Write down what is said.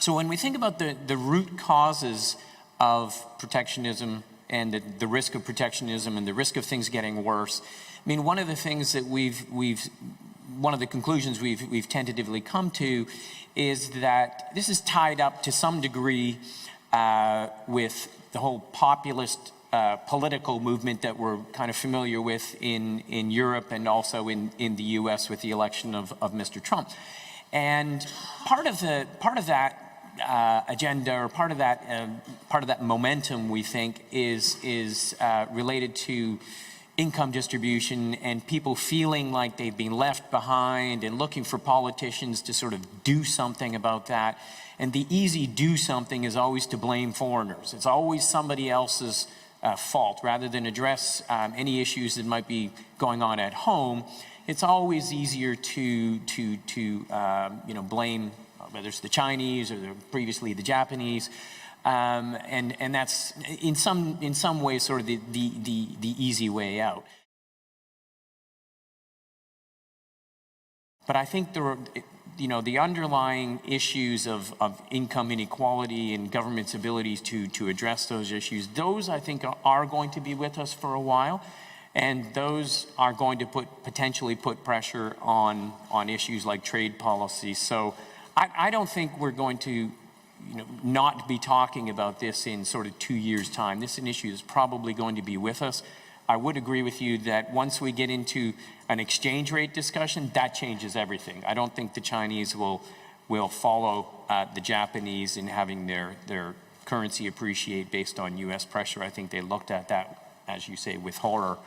So when we think about the root causes of protectionism and the risk of protectionism and the risk of things getting worse, I mean, one of the things that one of the conclusions we've tentatively come to is that this is tied up to some degree with the whole populist political movement that we're kind of familiar with in Europe and also in the US with the election of Mr. Trump. And part of that agenda, or part of that momentum, we think, is related to income distribution and people feeling like they've been left behind and looking for politicians to sort of do something about that. And the easy do something is always to blame foreigners. It's always somebody else's fault. Rather than address any issues that might be going on at home, it's always easier to blame, whether it's the Chinese or previously the Japanese. And that's in some ways sort of the easy way out. But I think the underlying issues of income inequality and government's abilities to address those issues, those I think are going to be with us for a while, and those are going to potentially put pressure on issues like trade policy. So I don't think we're going to not be talking about this in sort of 2 years' time. This is an issue that's probably going to be with us. I would agree with you that once we get into an exchange rate discussion, that changes everything. I don't think the Chinese will follow the Japanese in having their currency appreciate based on US pressure. I think they looked at that, as you say, with horror.